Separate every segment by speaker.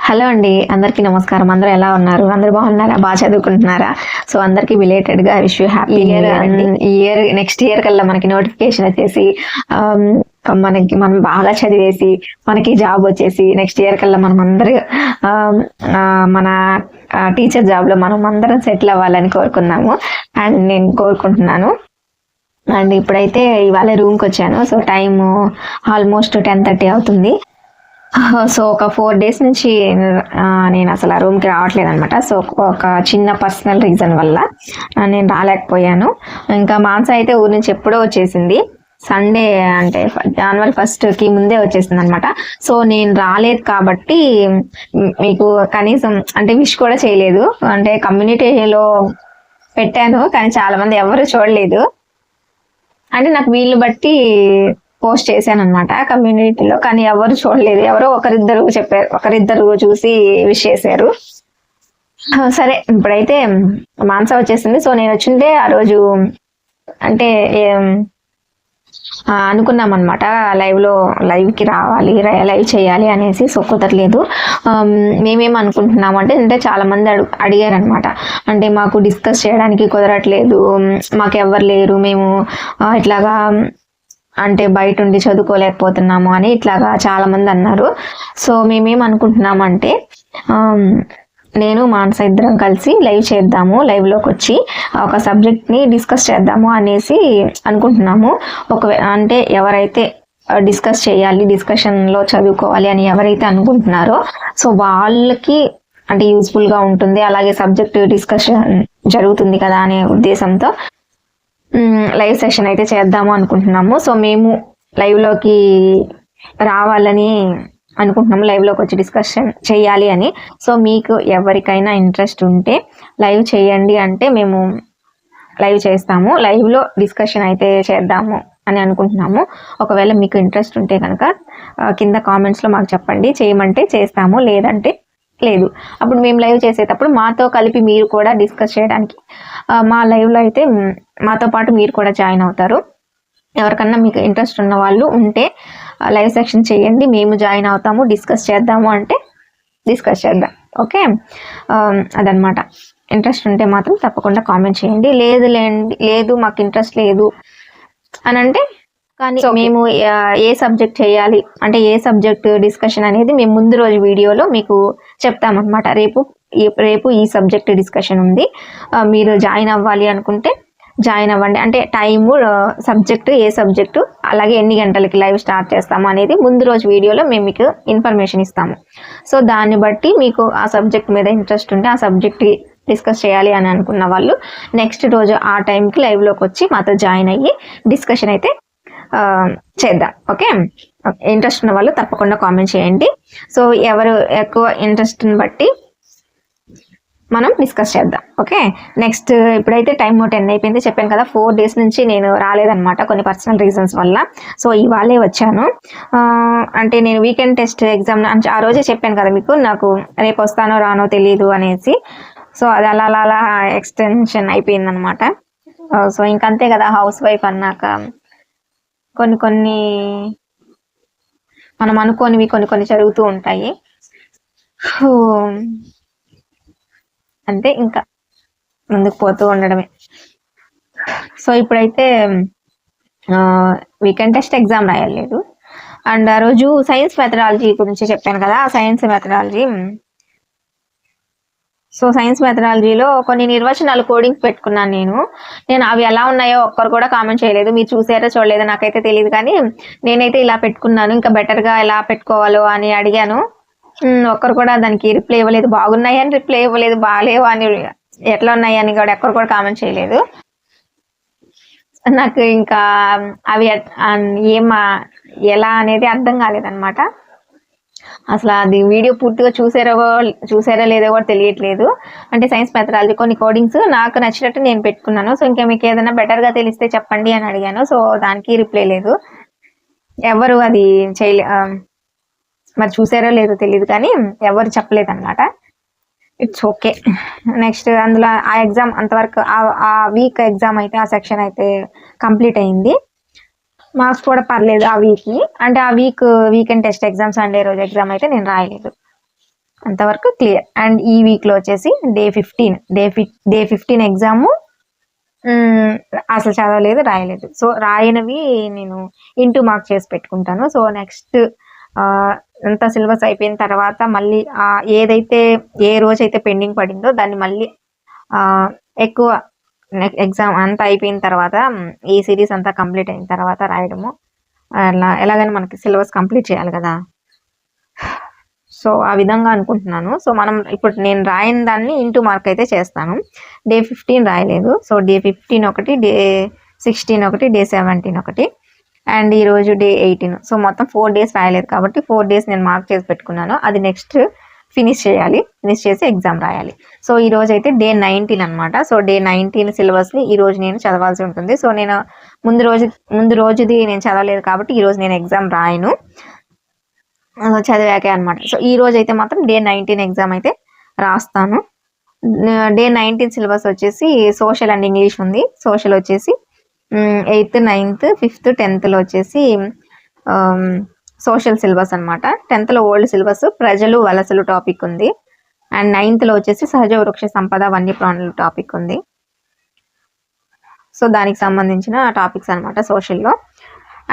Speaker 1: Hello అండి, అందరికీ నమస్కారం. అందరూ ఎలా ఉన్నారు? అందరూ బాగున్నారా? బాగా చదువుకుంటున్నారా? సో అందరికీ బిలేటెడ్గా విష్ యూ హ్యాపీ ఇయర్. ఈ ఇయర్ నెక్స్ట్ ఇయర్ కల్లా మనకి నోటిఫికేషన్ వచ్చేసి మనం బాగా చదివేసి మనకి జాబ్ వచ్చేసి నెక్స్ట్ ఇయర్ కల్లా మనం అందరూ మన టీచర్ జాబ్లో మనం అందరం సెటిల్ అవ్వాలని కోరుకున్నాము. అండ్ నేను కోరుకుంటున్నాను. అండ్ ఇప్పుడైతే ఇవాళ రూమ్కి వచ్చాను. సో టైము ఆల్మోస్ట్ 10:30 అవుతుంది. సో ఒక 4 days నుంచి నేను అసలు ఆ రూమ్కి రావట్లేదు అనమాట. సో ఒక చిన్న పర్సనల్ రీజన్ వల్ల నేను రాలేకపోయాను. ఇంకా మానస అయితే ఊరి నుంచి ఎప్పుడో వచ్చేసింది. సండే అంటే January 1st ముందే వచ్చేసింది అనమాట. సో నేను రాలేదు కాబట్టి మీకు కనీసం అంటే విష్ కూడా చేయలేదు. అంటే కమ్యూనిటీలో పెట్టాను కానీ చాలా మంది ఎవరు చూడలేదు. అంటే నాకు వీళ్ళు బట్టి పోస్ట్ చేశాను అనమాట కమ్యూనిటీలో, కానీ ఎవరు చూడలేదు. ఎవరో ఒకరిద్దరు చూసి విష్ చేశారు. సరే ఇప్పుడైతే మానస వచ్చేసింది. సో నేను వచ్చింటే ఆ రోజు అంటే అనుకున్నాం అనమాట లైవ్కి రావాలి, లైవ్ చేయాలి అనేసి. సో కుదరలేదు. మేమేం అనుకుంటున్నాం అంటే చాలా మంది అడిగారు అనమాట. అంటే మాకు డిస్కస్ చేయడానికి కుదరట్లేదు, మాకు ఎవరు లేరు, మేము ఇట్లాగా అంటే బయట ఉండి చదువుకోలేకపోతున్నాము అని ఇట్లాగా చాలా మంది అన్నారు. సో మేమేమనుకుంటున్నామంటే నేను మానస ఇద్దరం కలిసి లైవ్ చేద్దాము, లైవ్లోకి వచ్చి ఒక సబ్జెక్ట్ని డిస్కస్ చేద్దాము అనేసి అనుకుంటున్నాము. అంటే ఎవరైతే డిస్కస్ చేయాలి, డిస్కషన్లో చదువుకోవాలి అని ఎవరైతే అనుకుంటున్నారో సో వాళ్ళకి అంటే యూస్ఫుల్గా ఉంటుంది, అలాగే సబ్జెక్ట్ డిస్కషన్ జరుగుతుంది కదా అనే ఉద్దేశంతో లైవ్ సెషన్ అయితే చేద్దాము అనుకుంటున్నాము. సో మేము లైవ్లోకి రావాలని అనుకుంటున్నాము, లైవ్లోకి వచ్చి డిస్కషన్ చేయాలి అని. సో మీకు ఎవరికైనా ఇంట్రెస్ట్ ఉంటే లైవ్ చేయండి అంటే మేము లైవ్ చేస్తాము, లైవ్లో డిస్కషన్ అయితే చేద్దాము అని అనుకుంటున్నాము. ఒకవేళ మీకు ఇంట్రెస్ట్ ఉంటే కనుక కింద కామెంట్స్లో మాకు చెప్పండి, చేయమంటే చేస్తాము, లేదంటే లేదు. అప్పుడు మేము లైవ్ చేసేటప్పుడు మాతో కలిపి మీరు కూడా డిస్కస్ చేయడానికి మా లైవ్లో అయితే మాతో పాటు మీరు కూడా జాయిన్ అవుతారు. ఎవరికన్నా మీకు ఇంట్రెస్ట్ ఉన్న వాళ్ళు ఉంటే లైవ్ సెక్షన్ చేయండి, మేము జాయిన్ అవుతాము, డిస్కస్ చేద్దాము అంటే డిస్కస్ చేద్దాం. ఓకే, అదనమాట. ఇంట్రెస్ట్ ఉంటే మాత్రం తప్పకుండా కామెంట్ చేయండి. లేదు మాకు ఇంట్రెస్ట్ లేదు అని అంటే కానీ మేము ఏ సబ్జెక్ట్ చేయాలి అంటే ఏ సబ్జెక్ట్ డిస్కషన్ అనేది మేము ముందు రోజు వీడియోలో మీకు చెప్తామన్నమాట. రేపు ఈ సబ్జెక్ట్ డిస్కషన్ ఉంది, మీరు జాయిన్ అవ్వాలి అనుకుంటే జాయిన్ అవ్వండి. అంటే టైము, సబ్జెక్టు, ఏ సబ్జెక్టు, అలాగే ఎన్ని గంటలకి లైవ్ స్టార్ట్ చేస్తాము అనేది ముందు రోజు వీడియోలో మేము మీకు ఇన్ఫర్మేషన్ ఇస్తాము. సో దాన్ని బట్టి మీకు ఆ సబ్జెక్ట్ మీద ఇంట్రెస్ట్ ఉంటే ఆ సబ్జెక్ట్ డిస్కస్ చేయాలి అని అనుకున్న వాళ్ళు నెక్స్ట్ రోజు ఆ టైంకి లైవ్లోకి వచ్చి మాతో జాయిన్ అయ్యి డిస్కషన్ అయితే చేద్దాం. ఓకే, ఇంట్రెస్ట్ ఉన్న వాళ్ళు తప్పకుండా కామెంట్ చేయండి. సో ఎవరు ఎక్కువ ఇంట్రెస్ట్ని బట్టి మనం డిస్కస్ చేద్దాం. ఓకే, నెక్స్ట్ ఇప్పుడైతే టైం 10 అయిపోయింది. చెప్పాను కదా 4 days నుంచి నేను రాలేదనమాట కొన్ని పర్సనల్ రీజన్స్ వల్ల. సో ఇవాళే వచ్చాను. అంటే నేను వీకెండ్ టెస్ట్ ఎగ్జామ్ ఆ రోజే చెప్పాను కదా మీకు, నాకు రేపు వస్తానో రానో తెలియదు అనేసి. సో అది అలా ఎక్స్టెన్షన్ అయిపోయిందనమాట. సో ఇంకంతే కదా, హౌస్ వైఫ్ అన్నాక కొన్ని మనం అనుకోనివి కొన్ని జరుగుతూ ఉంటాయి. అంతే, ఇంకా ముందుకు పోతూ ఉండడమే. సో ఇప్పుడైతే వీకెండ్ టెస్ట్ ఎగ్జామ్ రాయలేదు. అండ్ ఆ రోజు సైన్స్ మెథడాలజీ గురించి చెప్పాను కదా, ఆ సైన్స్ మెథడాలజీ. సో సైన్స్ మెథడాలజీలో కొన్ని నిర్వచనాలు కోడింగ్స్ పెట్టుకున్నాను నేను అవి ఎలా ఉన్నాయో ఒక్కరు కూడా కామెంట్ చేయలేదు. మీరు చూసారో చూడలేదో నాకైతే తెలియదు, కానీ నేనైతే ఇలా పెట్టుకున్నాను. ఇంకా బెటర్గా ఎలా పెట్టుకోవాలో అని అడిగాను, ఒక్కరు కూడా దానికి రిప్లై ఇవ్వలేదు. బాగున్నాయి అని రిప్లై ఇవ్వలేదు, బాగాలేవు అని, ఎట్లా ఉన్నాయి అని కూడా ఒక్కరు కూడా కామెంట్ చేయలేదు. నాకు ఇంకా అవి ఎలా అనేది అర్థం కాలేదన్నమాట. అసలు అది వీడియో పూర్తిగా చూసారో లేదో కూడా తెలియట్లేదు. అంటే సైన్స్ మెథడాలజీ కొన్ని కోడింగ్స్ నాకు నచ్చినట్టు నేను పెట్టుకున్నాను. సో ఇంకా మీకు ఏదైనా బెటర్గా తెలిస్తే చెప్పండి అని అడిగాను. సో దానికి రిప్లై లేదు, ఎవరు అది మరి చూసారో లేదో తెలియదు, కానీ ఎవరు చెప్పలేదు అనమాట. It's okay. నెక్స్ట్ అందులో ఆ ఎగ్జామ్ అంతవరకు ఆ వీక్ ఎగ్జామ్ అయితే ఆ సెక్షన్ అయితే కంప్లీట్ అయింది. మార్క్స్ కూడా పర్లేదు ఆ వీక్ని. అంటే ఆ వీకెండ్ టెస్ట్ ఎగ్జామ్ సండే రోజు ఎగ్జామ్ అయితే నేను రాయలేదు. అంతవరకు క్లియర్. అండ్ ఈ వీక్లో వచ్చేసి డే 15 ఎగ్జాము అసలు చదవలేదు, రాయలేదు. సో రాయనవి నేను ఇంటూ మార్క్ చేసి పెట్టుకుంటాను. సో నెక్స్ట్ అంతా సిలబస్ అయిపోయిన తర్వాత మళ్ళీ ఏదైతే ఏ రోజైతే పెండింగ్ పడిందో దాన్ని మళ్ళీ ఎక్కువ ఎగ్జామ్ అంతా అయిపోయిన తర్వాత ఈ సిరీస్ అంతా కంప్లీట్ అయిన తర్వాత రాయడము. అలా ఎలాగైనా మనకి సిలబస్ కంప్లీట్ చేయాలి కదా, సో ఆ విధంగా అనుకుంటున్నాను. సో మనం ఇప్పుడు నేను రాయిన దాన్ని ఇంటూ మార్క్ అయితే చేస్తాను. డే 15 రాయలేదు, సో డే 15 ఒకటి, డే 16 ఒకటి, డే 17 ఒకటి, అండ్ ఈరోజు డే 18. సో మొత్తం 4 డేస్ రాయలేదు కాబట్టి 4 డేస్ నేను మార్క్ చేసి పెట్టుకున్నాను. అది నెక్స్ట్ ఫినిష్ చేసి ఎగ్జామ్ రాయాలి. సో ఈ రోజు అయితే డే 19 అనమాట. సో డే 19 సిలబస్ని ఈరోజు నేను చదవాల్సి ఉంటుంది. సో నేను ముందు రోజుది నేను చదవలేదు కాబట్టి ఈరోజు నేను ఎగ్జామ్ రాయను, చదివాకే అనమాట. సో ఈ రోజు అయితే మాత్రం డే 19 ఎగ్జామ్ అయితే రాస్తాను. డే 19 సిలబస్ వచ్చేసి సోషల్ అండ్ ఇంగ్లీష్ ఉంది. సోషల్ వచ్చేసి 8th, 9th, 5th, 10thలో వచ్చేసి సోషల్ సిలబస్ అనమాట. 10thలో ఓల్డ్ సిలబస్ ప్రజలు వలసలు టాపిక్ ఉంది. అండ్ 9thలో వచ్చేసి సహజ వృక్ష సంపద వన్యప్రాణులు టాపిక్ ఉంది. సో దానికి సంబంధించిన టాపిక్స్ అనమాట సోషల్లో.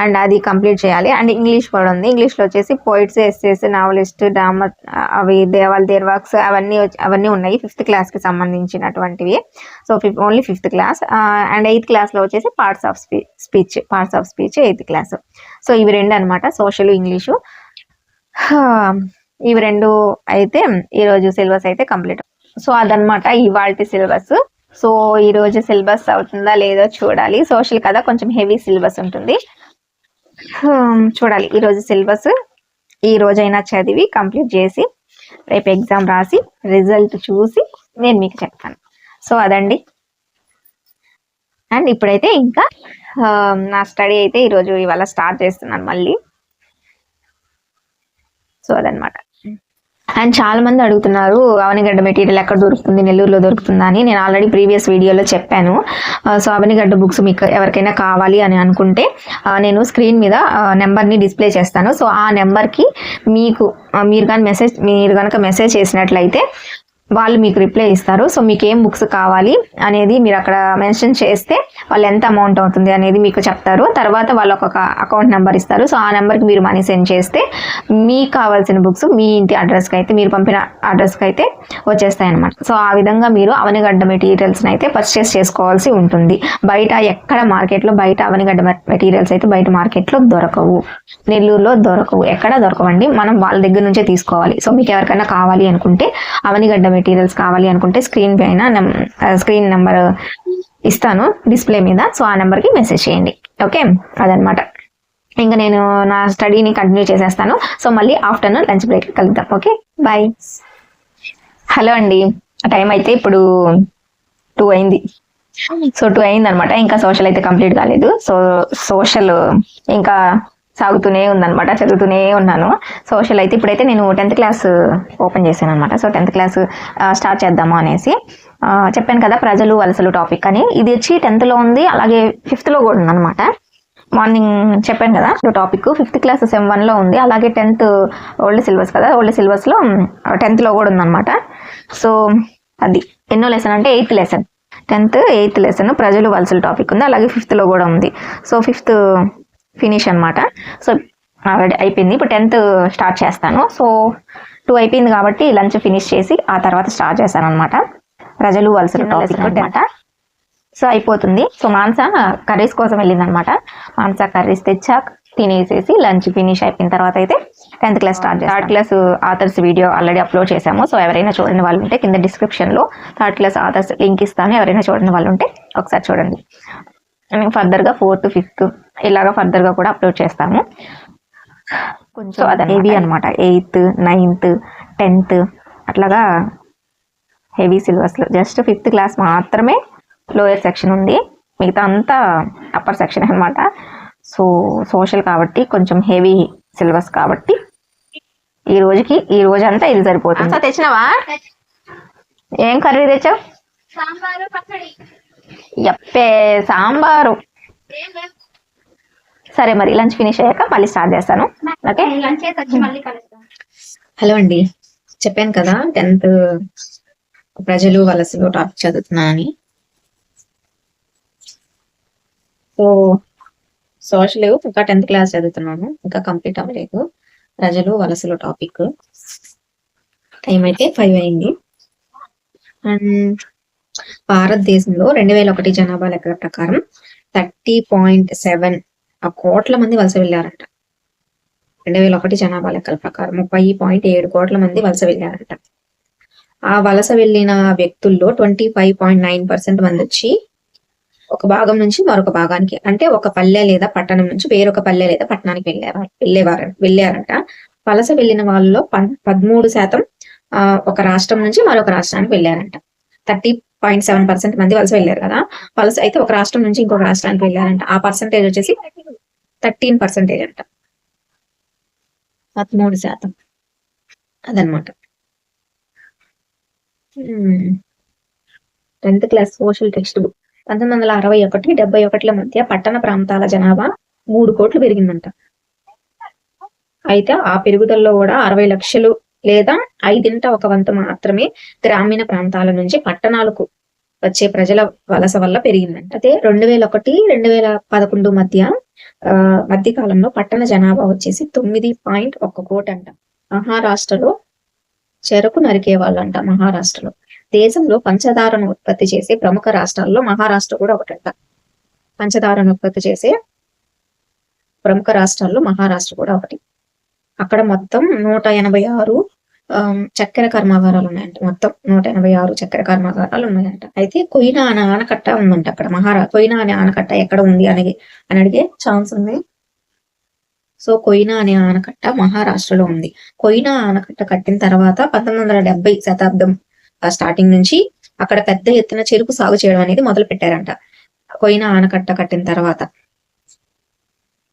Speaker 1: అండ్ అది కంప్లీట్ చేయాలి. అండ్ ఇంగ్లీష్ కూడా ఉంది. ఇంగ్లీష్లో వచ్చేసి పోయిట్స్, ఎస్సేస్, నావలిస్ట్, డ్రామా, అవి దేర్ వర్క్స్ అవన్నీ ఉన్నాయి 5th క్లాస్కి సంబంధించినటువంటివి. So only 5th class. And 8th క్లాస్లో వచ్చేసి parts of speech 8th class. So ఇవి రెండు అనమాట, సోషల్, ఇంగ్లీషు. ఇవి రెండు అయితే ఈరోజు సిలబస్ అయితే కంప్లీట్. సో అదనమాట ఇవాల్టి సిలబస్. సో ఈరోజు సిలబస్ అవుతుందా లేదో చూడాలి. సోషల్ కదా, కొంచెం హెవీ సిలబస్ ఉంటుంది, చూడాలి. ఈరోజు సిలబస్ ఈ రోజైనా చదివి కంప్లీట్ చేసి రేపు ఎగ్జామ్ రాసి రిజల్ట్ చూసి నేను మీకు చెప్తాను. సో అదండి. అండ్ ఇప్పుడైతే ఇంకా నా స్టడీ అయితే ఇవాళ స్టార్ట్ చేస్తున్నాను మళ్ళీ. సో అదనమాట. అండ్ చాలా మంది అడుగుతున్నారు అవనిగడ్డ మెటీరియల్ ఎక్కడ దొరుకుతుంది, నెల్లూరులో దొరుకుతుందా అని. నేను ఆల్రెడీ ప్రీవియస్ వీడియోలో చెప్పాను. సో అవనిగడ్డ బుక్స్ మీకు ఎవరికైనా కావాలి అని అనుకుంటే నేను స్క్రీన్ మీద నెంబర్ని డిస్ప్లే చేస్తాను. సో ఆ నెంబర్కి మీరు కనుక మెసేజ్ చేసినట్లయితే వాళ్ళు మీకు రిప్లై ఇస్తారు. సో మీకు ఏం బుక్స్ కావాలి అనేది మీరు అక్కడ మెన్షన్ చేస్తే వాళ్ళు ఎంత అమౌంట్ అవుతుంది అనేది మీకు చెప్తారు. తర్వాత వాళ్ళు ఒక అకౌంట్ నెంబర్ ఇస్తారు. సో ఆ నెంబర్కి మీరు మనీ సెండ్ చేస్తే మీకు కావాల్సిన బుక్స్ మీ ఇంటి అడ్రస్కి అయితే, మీరు పంపిన అడ్రస్కి అయితే వచ్చేస్తాయి అన్నమాట. సో ఆ విధంగా మీరు అవనిగడ్డ మెటీరియల్స్ని అయితే పర్చేస్ చేసుకోవాల్సి ఉంటుంది. బయట ఎక్కడ మార్కెట్లో బయట అవనిగడ్డ మెటీరియల్స్ అయితే బయట మార్కెట్లో దొరకవు, నెల్లూరులో దొరకవు, ఎక్కడ దొరకవండి. మనం వాళ్ళ దగ్గర నుంచే తీసుకోవాలి. సో మీకు ఎవరికైనా కావాలి అనుకుంటే అవనిగడ్డ మెటీరియల్స్ కావాలి అనుకుంటే స్క్రీన్ నెంబర్ ఇస్తాను డిస్ప్లే మీద. సో ఆ నెంబర్కి మెసేజ్ చేయండి. ఓకే, అదనమాట. ఇంకా నేను నా స్టడీని కంటిన్యూ చేసేస్తాను. సో మళ్ళీ ఆఫ్టర్నూన్ లంచ్ బ్రేక్ కలుద్దాం. Okay, bye. హలో అండి, టైం అయితే ఇప్పుడు 2 అయింది. సో 2 అయింది అనమాట. ఇంకా సోషల్ అయితే కంప్లీట్ కాలేదు. సో సోషల్ ఇంకా సాగుతూనే ఉందనమాట, చదువుతూనే ఉన్నాను. సోషల్ అయితే ఇప్పుడైతే నేను 10th క్లాస్ ఓపెన్ చేశాను అనమాట. సో 10th క్లాస్ స్టార్ట్ చేద్దాము అనేసి చెప్పాను కదా, ప్రజలు వలసలు టాపిక్ అని. ఇది వచ్చి 10thలో ఉంది, అలాగే 5thలో కూడా ఉందన్నమాట. మార్నింగ్ చెప్పాను కదా టాపిక్. 5th క్లాస్ Sem 1లో ఉంది, అలాగే 10th ఓల్డ్ సిలబస్ కదా, ఓల్డ్ సిలబస్లో 10thలో కూడా ఉందన్నమాట. సో అది ఎన్నో లెసన్ అంటే 8th lesson, 10th 8th lesson ప్రజలు వలసలు టాపిక్ ఉంది, అలాగే 5thలో కూడా ఉంది. సో 5th ఫినిష్ అనమాట. సో ఆల్రెడీ అయిపోయింది. ఇప్పుడు 10th స్టార్ట్ చేస్తాను. సో 2 అయిపోయింది కాబట్టి లంచ్ ఫినిష్ చేసి ఆ తర్వాత స్టార్ట్ చేస్తాను అనమాట. ప్రజలు వలసలు టాపిక్ అనమాట. సో అయిపోతుంది. సో మాన్స కర్రీస్ కోసం వెళ్ళింది అనమాట. మాన్స కర్రీస్ తెచ్చా తినేసేసి లంచ్ ఫినిష్ అయిపోయిన తర్వాత అయితే 10th క్లాస్ స్టార్ట్ చేస్తాను. 3rd class authors video already upload చేశాము. సో ఎవరైనా చూడని వాళ్ళు ఉంటే కింద డిస్క్రిప్షన్లో 3rd క్లాస్ ఆథర్స్ లింక్ ఇస్తాను. ఎవరైనా చూడని వాళ్ళు ఉంటే ఒకసారి చూడండి. ఫర్దర్గా 4th 5th ఇలాగా ఫర్దర్గా కూడా అప్లోడ్ చేస్తాము. కొంచెం అది హెవీ అనమాట. 8th 9th 10th అట్లాగా హెవీ సిలబస్లో. జస్ట్ 5th క్లాస్ మాత్రమే లోయర్ సెక్షన్ ఉంది, మిగతా అంతా అప్పర్ సెక్షన్ అనమాట. సో సోషల్ కాబట్టి కొంచెం హెవీ సిలబస్ కాబట్టి ఈ రోజంతా ఇది సరిపోతుంది. తెచ్చినావా? ఏం కర్రీ తెచ్చావు? యప్పే సాంబారు. సరే మరి లంచ్ ఫినిష్ అయ్యాక మళ్ళీ స్టార్ట్ చేస్తాను. ఓకే, హలో అండి. చెప్పాను కదా 10th ప్రజలు వలసలు టాపిక్ చదువుతున్నానని. సో సోషల్ ఇంకా 10th క్లాస్ చదువుతున్నాను, ఇంకా కంప్లీట్ అవ్వలేదు. ప్రజలు వలసలు టాపిక్. టైం అయితే 5 అయింది. అండ్ భారతదేశంలో 2001 జనాభా లెక్కల ప్రకారం 30.7 కోట్ల మంది వలస వెళ్ళారంట. 2001 జనాభా లెక్కల ప్రకారం 30.7 కోట్ల మంది వలస వెళ్ళారంట. ఆ వలస వెళ్ళిన వ్యక్తుల్లో 25.9% మంది వచ్చి ఒక భాగం నుంచి మరొక భాగానికి, అంటే ఒక పల్లె లేదా పట్టణం నుంచి వేరొక పల్లె లేదా పట్టణానికి వెళ్ళారంట. వలస వెళ్ళిన వాళ్ళలో 13% ఒక రాష్ట్రం నుంచి మరొక రాష్ట్రానికి వెళ్ళారంట. 30.7% మంది వలస వెళ్ళారు కదా. వలస అయితే ఒక రాష్ట్రం నుంచి ఇంకొక రాష్ట్రానికి వెళ్ళారంట. ఆ పర్సంటేజ్ వచ్చేసి 13% అంట. 13%. అదనమాట. 10th class social text book. 1961-71 మధ్య పట్టణ ప్రాంతాల జనాభా 3 కోట్లు పెరిగిందంట. అయితే ఆ పెరుగుదలలో కూడా 60 లక్షలు లేదా 1/5 మాత్రమే గ్రామీణ ప్రాంతాల నుంచి పట్టణాలకు వచ్చే ప్రజల వలస వల్ల పెరిగిందంట. అయితే 2001-2011 మధ్య కాలంలో పట్టణ జనాభా వచ్చేసి 9.1 కోటి అంట. మహారాష్ట్రలో చెరకు నరికే వాళ్ళంట. మహారాష్ట్రలో దేశంలో పంచదారను ఉత్పత్తి చేసే ప్రముఖ రాష్ట్రాల్లో మహారాష్ట్ర కూడా ఒకటంట. పంచదారను ఉత్పత్తి చేసే ప్రముఖ రాష్ట్రాల్లో మహారాష్ట్ర కూడా ఒకటి. అక్కడ మొత్తం 186 చక్కెర కర్మాగారాలు ఉన్నాయంట. మొత్తం 186 చక్కెర కర్మాగారాలు ఉన్నాయంట. అయితే కొయినా అనే ఆనకట్ట ఉందంట అక్కడ. కొయినా అనే ఆనకట్ట ఎక్కడ ఉంది అని అడిగే ఛాన్స్ ఉంది. సో కొయినా అనే ఆనకట్ట మహారాష్ట్రలో ఉంది. కొయినా ఆనకట్ట కట్టిన తర్వాత 1970 శతాబ్దం స్టార్టింగ్ నుంచి అక్కడ పెద్ద ఎత్తున చెరుకు సాగు చేయడం అనేది మొదలు పెట్టారంట కొయినా ఆనకట్ట కట్టిన తర్వాత.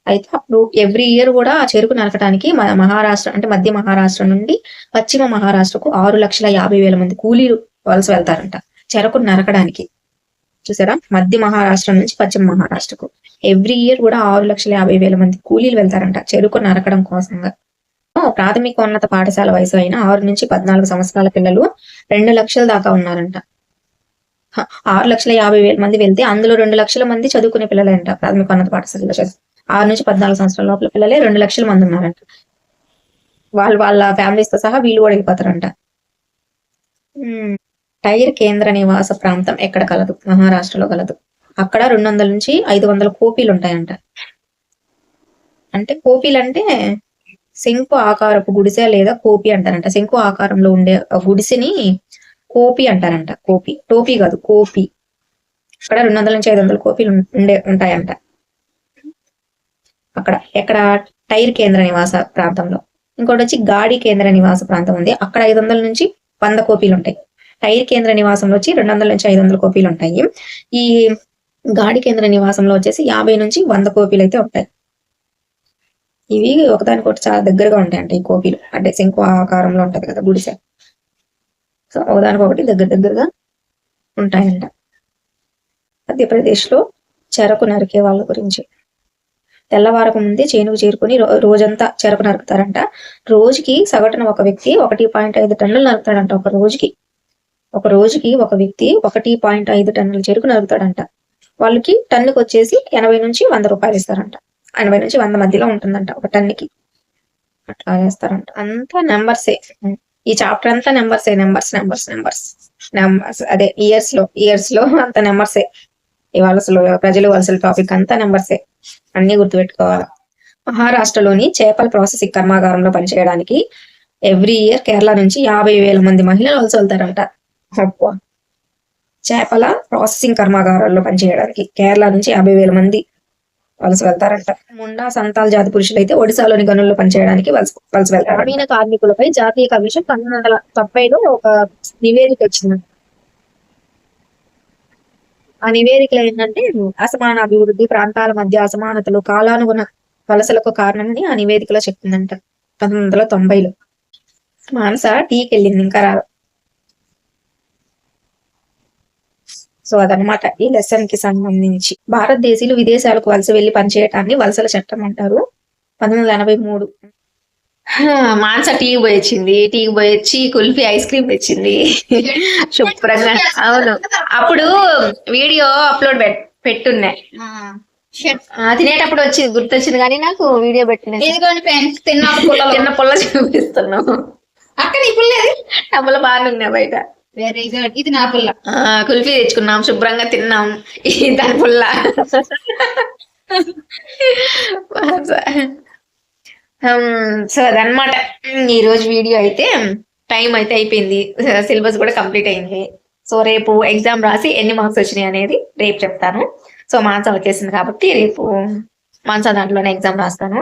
Speaker 1: అయితే అప్పుడు ఎవ్రీ ఇయర్ కూడా ఆ చెరుకు నరకడానికి మహారాష్ట్ర అంటే మధ్య మహారాష్ట్ర నుండి పశ్చిమ మహారాష్ట్రకు 6,50,000 మంది కూలీలు వలస వెళ్తారంట చెరకు నరకడానికి. చూసారా, మధ్య మహారాష్ట్ర నుంచి పశ్చిమ మహారాష్ట్రకు ఎవ్రీ ఇయర్ కూడా 6,50,000 మంది కూలీలు వెళ్తారంట చెరుకు నరకడం కోసంగా. ప్రాథమిక ఉన్నత పాఠశాల వయసు అయిన 6 నుంచి 14 సంవత్సరాల పిల్లలు 2 లక్షల దాకా ఉన్నారంట. 6,50,000 మంది వెళ్తే అందులో 2 లక్షల మంది చదువుకునే పిల్లలంట. ప్రాథమిక ఉన్నత పాఠశాలలో 6 నుంచి 14 సంవత్సరాల లోపల పిల్లలే 2 లక్షల మంది ఉన్నారంట. వాళ్ళ ఫ్యామిలీస్ తో సహా వీళ్ళు కూడా వెళ్ళిపోతారంట. టైర్ కేంద్ర నివాస ప్రాంతం ఎక్కడ కలదు? మహారాష్ట్రలో కలదు. అక్కడ 200 నుంచి 500 కోపీలు ఉంటాయంట. అంటే కోపీలు అంటే శంకు ఆకారపు గుడిసె లేదా కోపి అంటారంట. శంకు ఆకారంలో ఉండే గుడిసెని కోపి అంటారంట. కోపి, టోపీ కాదు, కోపి. అక్కడ 200 నుంచి 500 కోపీలు ఉంటాయంట అక్కడ. ఎక్కడ? టైర్ కేంద్ర నివాస ప్రాంతంలో. ఇంకోటి వచ్చి గాడి కేంద్ర నివాస ప్రాంతం ఉంది. అక్కడ 500 నుంచి 100 కోపీలు ఉంటాయి. టైర్ కేంద్ర నివాసంలో వచ్చి 200 నుంచి 500 కోపీలు ఉంటాయి. ఈ గాడి కేంద్ర నివాసంలో వచ్చేసి 50 నుంచి 100 కోపీలు అయితే ఉంటాయి. ఇవి ఒకదానికొకటి చాలా దగ్గరగా ఉంటాయంట ఈ కోపీలు. అంటే శంకు ఆకారంలో ఉంటది కదా గుడిసె. సో ఒకదానికొకటి దగ్గరగా ఉంటాయంట. మధ్యప్రదేశ్ లో చెరకు నరికే వాళ్ళ గురించి. తెల్లవారకు ముందే చేనుకు చేరుకుని రోజంతా చెరకు నరుకుతారంట. రోజుకి సగటున ఒక వ్యక్తి 1.5 టన్నులు నరుకుతాడంట. ఒక రోజుకి ఒక వ్యక్తి 1.5 టన్నుల చెరుకు నరుకుతాడంట. వాళ్ళకి టన్నుకి వచ్చేసి 80 నుంచి 100 రూపాయలు ఇస్తారంట. 80 నుంచి 100 మధ్యలో ఉంటుందంట ఒక టన్నుకి. అట్లా చేస్తారంట. అంతా నెంబర్సే. ఈ చాప్టర్ అంతా నెంబర్సే. నెంబర్స్ అదే ఇయర్స్ లో అంత నెంబర్సే. ఈ వలసలు, ప్రజలు వలసల టాపిక్ అంతా నెంబర్సే. అన్ని గుర్తుపెట్టుకోవాలి. మహారాష్ట్రలోని చేపల ప్రాసెసింగ్ కర్మాగారంలో పనిచేయడానికి ఎవ్రీ ఇయర్ కేరళ నుంచి 50,000 మంది మహిళలు వలస వెళ్తారంట. చేపల ప్రాసెసింగ్ కర్మాగారాల్లో పనిచేయడానికి కేరళ నుంచి 50,000 మంది వలస వెళ్తారంట. ముండా సంతాల్ జాతి పురుషులు అయితే ఒడిశాలోని గనుల్లో పనిచేయడానికి వలస వెళ్తారు. గ్రామీణ కార్మికులపై జాతీయ కమిషన్ 1990లో ఒక నివేదిక వచ్చింది. ఆ నివేదికలో ఏంటంటే అసమాన అభివృద్ధి, ప్రాంతాల మధ్య అసమానతలు, కాలానుగుణ వలసలకు కారణమని ఆ నివేదికలో చెప్పిందంట 1990లో. మానస టీకి వెళ్ళింది, ఇంకా రాదు. సో అదనమాట ఈ లెసన్ కి సంబంధించి. భారతదేశీయులు విదేశాలకు వలస వెళ్లి పనిచేయటాన్ని వలసల చట్టం అంటారు. 1983 మాన్స టీకి పోయి వచ్చింది, టీకి పోయి వచ్చి కుల్ఫీ ఐస్ క్రీమ్ తెచ్చింది శుభ్రంగా. అవును, అప్పుడు వీడియో అప్లోడ్ పెట్టున్నా, తినేటప్పుడు వచ్చింది గుర్తొచ్చింది కానీ నాకు వీడియో పెట్టిన తిన్న పుల్ల చూపిస్తున్నావు.
Speaker 2: అక్క నీ పుల్లేది
Speaker 1: నా పుల్ల బాగానే ఉన్నాయి బయట.
Speaker 2: వెరీ గుడ్, ఇది నా పుల్ల.
Speaker 1: కుల్ఫీ తెచ్చుకున్నాం, శుభ్రంగా తిన్నాం. ఇది దాని పుల్ల. సో అదనమాట ఈరోజు వీడియో. అయితే టైం అయితే అయిపోయింది, సిలబస్ కూడా కంప్లీట్ అయింది. సో రేపు ఎగ్జామ్ రాసి ఎన్ని మార్క్స్ వచ్చినాయి అనేది రేపు చెప్తాను. సో మాన్స వచ్చేసింది కాబట్టి రేపు మాన్స దాంట్లోనే ఎగ్జామ్ రాస్తాను.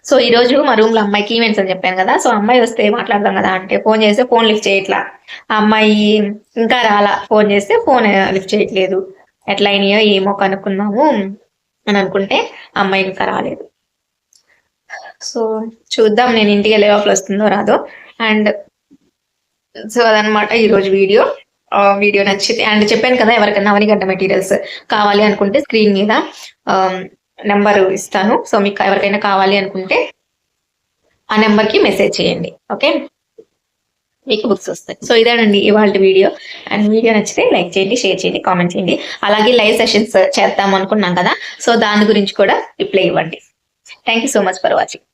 Speaker 1: సో ఈ రోజు మా రూమ్ లో అమ్మాయికి ఈవెంట్స్ అని చెప్పాను కదా, సో అమ్మాయి వస్తే మాట్లాడదాం కదా అంటే ఫోన్ చేస్తే ఫోన్ లిఫ్ట్ చేయట్లా. ఆ అమ్మాయి ఇంకా రాలా, ఫోన్ చేస్తే ఫోన్ లిఫ్ట్ చేయట్లేదు. ఎట్లా అయినాయో ఏమో కనుక్కుందాము అని అనుకుంటే అమ్మాయి ఇంకా రాలేదు. సో చూద్దాం, నేను ఇంటికి వెళ్ళే లోపల వస్తుందో రాదో. అండ్ సో అదనమాట ఈరోజు వీడియో. వీడియో నచ్చితే అండ్ చెప్పాను కదా, ఎవరికైనా అవనిగడ్డ మెటీరియల్స్ కావాలి అనుకుంటే స్క్రీన్ మీద నెంబర్ ఇస్తాను. సో మీకు ఎవరికైనా కావాలి అనుకుంటే ఆ నెంబర్కి మెసేజ్ చేయండి, ఓకే, మీకు బుక్స్ వస్తాయి. సో ఇదేనండి ఇవాళ వీడియో. అండ్ వీడియో నచ్చితే లైక్ చేయండి, షేర్ చేయండి, కామెంట్ చేయండి. అలాగే లైవ్ సెషన్స్ చేద్దాం అనుకున్నాం కదా, సో దాని గురించి కూడా రిప్లై ఇవ్వండి. Thank you so much for watching.